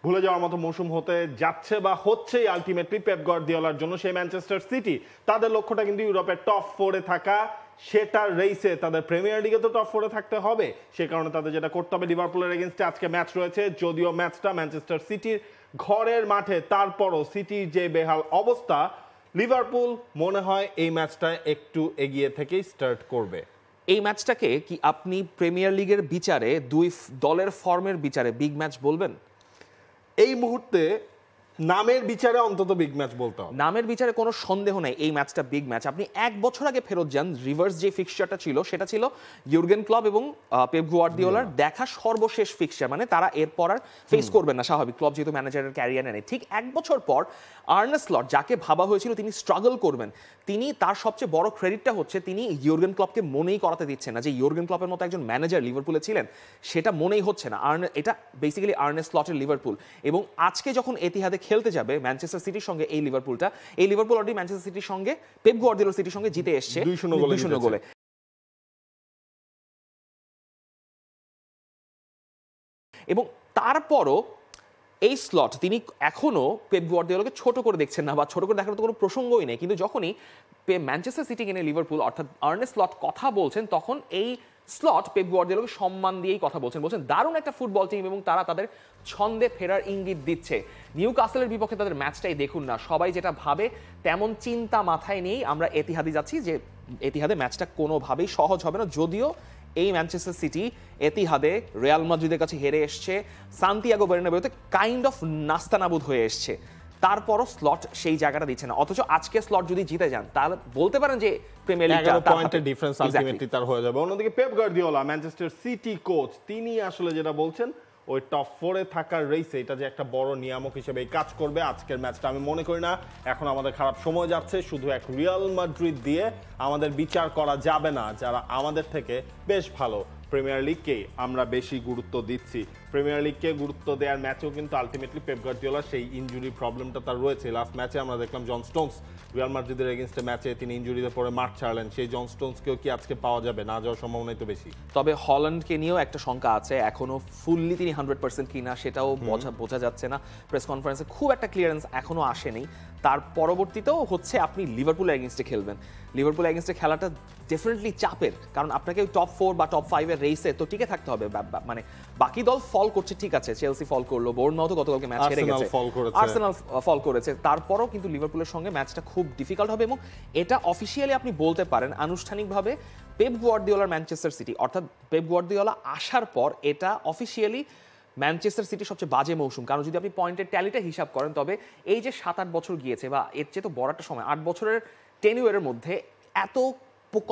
ভুলে যাওয়ার মতো মৌসুম হতে যাচ্ছে বা হচ্ছেই আলটিমেটলি পেপ গার্দিওলার জন্য। সেই ম্যানচেস্টার সিটি তাদের লক্ষ্যটা কিন্তু ইউরোপের টপ 4-এ থাকা, সেটার রেসে তাদের প্রিমিয়ার লিগে তো টপ 4-এ থাকতে হবে। সে কারণে তাদের যেটা করতে হবে, লিভারপুলের এগেইনস্টে আজকে ম্যাচ রয়েছে, যদিও ম্যাচটা ম্যানচেস্টার সিটির ঘরের মাঠে, তারপরও সিটির যে বেহাল অবস্থা, লিভারপুল মনে হয় এই ম্যাচটা একটু এগিয়ে থেকেই স্টার্ট করবে। এই ম্যাচটাকে কি আপনি প্রিমিয়ার লিগের বিচারে দুই দলের ফর্মের বিচারে বিগ ম্যাচ বলবেন? এই মুহূর্তে নামের বিচারে অন্তত বিগ ম্যাচ বলতে হবে। নামের বিচারে কোনো সন্দেহ নাই এই ম্যাচটা বিগ ম্যাচ। আপনি এক বছর আগে ফেরত যান, রিভার্স যে ফিক্সচারটা ছিল সেটা ছিল ইউর্গেন ক্লপ এবং পেপ গার্দিওলার দেখা সর্বশেষ ফিক্সচার, মানে তারা এরপর আর ফেস করবেন না, স্বাভাবিক, ক্লপ যেহেতু ম্যানেজারের ক্যারিয়ারে নেই। ঠিক এক বছর পর আর্নে স্লট, যাকে ভাবা হয়েছিল তিনি স্ট্রাগল করবেন, তিনি তার সবচেয়ে বড় ক্রেডিটটা হচ্ছে তিনি ইউর্গেন ক্লপকে মনেই করাতে দিচ্ছেন না যে ইউর্গেন ক্লপের মতো একজন ম্যানেজার লিভারপুলে ছিলেন, সেটা মনেই হচ্ছে না। এটা বেসিক্যালি আর্নে স্লটের লিভারপুল। এবং আজকে যখন এতিহাদে খেলতে যাবে ম্যানচেস্টার সিটির সঙ্গে এই লিভারপুল অলরেডি ম্যানচেস্টার সিটির সঙ্গে পেপ গার্দিওলার সিটির সঙ্গে জিতে এসছে 2-0 গোলে। এবং তারপরও এই স্লট তিনি এখনো পেপ গার্দিওলাকে ছোট করে দেখছেন না, বা ছোট করে দেখার তো কোনো প্রসঙ্গই নেই। কিন্তু যখনই ম্যানচেস্টার সিটি কিনে লিভারপুল অর্থাৎ আর্নে স্লট কথা বলছেন, তখন এই স্লট পেপ গার্দিওলাকে সম্মান দিয়েই কথা বলছেন, দারুণ একটা ফুটবল টিম এবং তারা তাদের ছন্দে ফেরার ইঙ্গিত দিচ্ছে। নিউক্যাসলের বিপক্ষে তাদের ম্যাচটাই দেখুন না, সবাই যেটা ভাবে তেমন চিন্তা মাথায় নিয়েই আমরা এতিহাদে যাচ্ছি, যে এতিহাদে ম্যাচটা কোনোভাবেই সহজ হবে না। যদিও এই ম্যানচেস্টার সিটি এতিহাদে রিয়াল মাদ্রিদের কাছে হেরে এসছে, সান্তিয়াগো বার্নাবেউতে কাইন্ড অফ নাস্তানাবুদ হয়ে এসছে, তারপরও স্লট সেই জায়গাটা দিচ্ছে না। অথচ আজকে স্লট যদি জিতে যান তাহলে বলতে পারেন যে প্রিমিয়ার লিগটা 11 পয়েন্টের ডিফারেন্স আলটিমেটলি তার হয়ে যাবে। অন্যদিকে Pep Guardiola, Manchester City coach, তিনি আসলে যেটা বলছেন ওই টপ 4-এ থাকার রেসে এটা যে একটা বড় নিয়ামক হিসেবে কাজ করবে আজকের ম্যাচটা। আমি মনে করি না এখন আমাদের খারাপ সময় যাচ্ছে, শুধু এক রিয়াল মাদ্রিদ দিয়ে আমাদের বিচার করা যাবে না, যারা আমাদের থেকে বেশ ভালো। প্রিমিয়ার লিগকে আমরা বেশি গুরুত্ব দিচ্ছি, প্রিমিয়ার লিগকে গুরুত্ব দেওয়ার ম্যাচেও কিন্তু আলটিমেটলি পেপ গার্দিওলার সেই ইনজুরি প্রবলেমটা তার রয়েছে। লাস্ট ম্যাচে আমরা দেখলাম জন স্টোনস রিয়াল মাদ্রিদের এগেইনস্টে ম্যাচে তিনি ইনজুরিতে পরে মাঠ ছাড়লেন, সেই জন স্টোনসকেও কি আজকে পাওয়া যাবে? না যাওয়ার সম্ভাবনাই তো বেশি। তবে হল্যান্ডকে নিয়েও একটা শঙ্কা আছে, এখনো ফুললি তিনি 100% কিনা সেটাও বোঝা যাচ্ছে না। প্রেস কনফারেন্সে খুব একটা ক্লিয়ারেন্স এখনো আসেনি। তার পরবর্তীতেও হচ্ছে আপনি লিভারপুলের এগেইনস্টে খেলবেন, লিভারপুলের এগেইনস্টে খেলাটা ডেফিনেটলি চাপের, কারণ আপনাকে ওই টপ 4 বা টপ 5 এর রেসে তো টিকে থাকতে হবে। মানে বাকি দল ফল করছে ঠিক আছে, চেলসি ফল করলো, বোর্নমাউথও গতকালকে ম্যাচ হেরে গেছে, আর্সেনাল ফল করেছে, তারপরও কিন্তু লিভারপুলের সঙ্গে ম্যাচটা খুব ডিফিকাল্ট হবে। এবং এটা অফিশিয়ালি আপনি বলতে পারেন আনুষ্ঠানিকভাবে পেপ গার্দিওলার ম্যানচেস্টার সিটি, অর্থাৎ পেপ গার্দিওলা আসার পর এটা অফিশিয়ালি ম্যানচেস্টার সিটির সবচেয়ে বাজে মৌসুম। কারণ যদি আপনি পয়েন্টের ট্যালিটা হিসাব করেন, তবে এই যে 7-8 বছর গিয়েছে, বা এর চেয়ে তো বড় একটা সময়, 8 বছরের টেনিউরের মধ্যে এত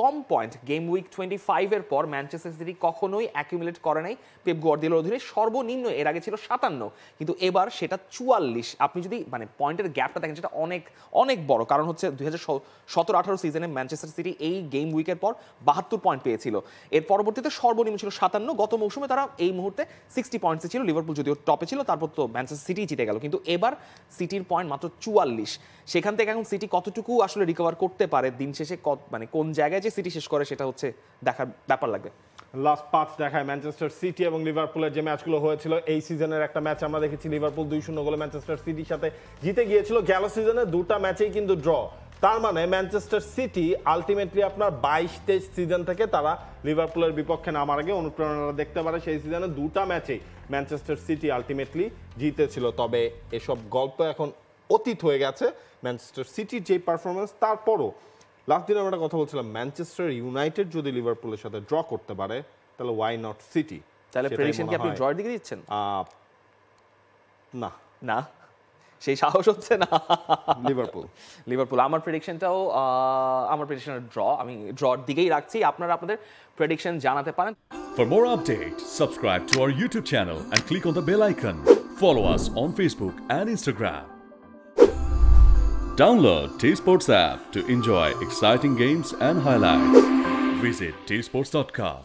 কম পয়েন্ট গেম উইক 25 এর পর ম্যানচেস্টার সিটি কখনোই অ্যাকিউমুলেট করে নাই পেপ গার্দিওলার অধীনে। সর্বনিম্ন এর আগে ছিল 57, কিন্তু এবার সেটা 44। আপনি যদি মানে পয়েন্টের গ্যাপটা দেখেন, সেটা অনেক অনেক বড়। কারণ হচ্ছে 2017-18 সিজনে ম্যানচেস্টার সিটি এই গেম উইকের পর 72 পয়েন্ট পেয়েছিল, এর পরবর্তীতে সর্বনিম্ন ছিল 57। গত মৌসুমে তারা এই মুহূর্তে 60 পয়েন্টসে ছিল, লিভারপুল যদিও টপে ছিল, তারপর তো ম্যানচেস্টার সিটি জিতে গেল। কিন্তু এবার সিটির পয়েন্ট মাত্র 44। সেখান থেকে এখন সিটি কতটুকু আসলে রিকভার করতে পারে, দিন শেষে মানে কোন জায়গায় যে সিটি শেষ করে সেটা হচ্ছে দেখার ব্যাপার লাগবে। লাস্ট 5 দেখায় ম্যানচেস্টার সিটি এবং লিভারপুলের যে ম্যাচগুলো হয়েছিল, এই সিজনের একটা ম্যাচ আমরা দেখেছি লিভারপুল 2-0 গোলে ম্যানচেস্টার সিটির সাথে জিতে গিয়েছিল। গেল সিজনে দুটা ম্যাচেই কিন্তু ড্র। তার মানে ম্যানচেস্টার সিটি আলটিমেটলি আপনার 22-23 সিজন থেকে তারা লিভারপুলের বিপক্ষে নামার আগে অনুপ্রেরণা দেখতে পারে। সেই সিজনে দুটা ম্যাচেই ম্যানচেস্টার সিটি আলটিমেটলি জিতেছিল। তবে এসব গল্প এখন অতীত হয়ে গেছে। ম্যানচেস্টার সিটির যে পারফরমেন্স, তারপরও লাস্ট দিন আমরা কথা বলছিলাম ম্যানচেস্টার ইউনাইটেড যদি লিভারপুলের সাথে ড্র করতে পারে তাহলে ওয়াই নট সিটি। তাহলে প্রেডিকশন কি আপনি ড্রয়ের দিকে দিচ্ছেন? না না, সেই সাহস হচ্ছে না। লিভারপুল আমার প্রেডিকশনটাও আমার প্রেডিকশনের ড্র, আমি ড্রর দিকেই রাখছি। আপনারা আপনাদের প্রেডিকশন জানাতে পারেন। For more updates, subscribe to our YouTube channel and click on the bell icon. Follow us on Facebook and Instagram. Download T-Sports app to enjoy exciting games and highlights. Visit tsports.com.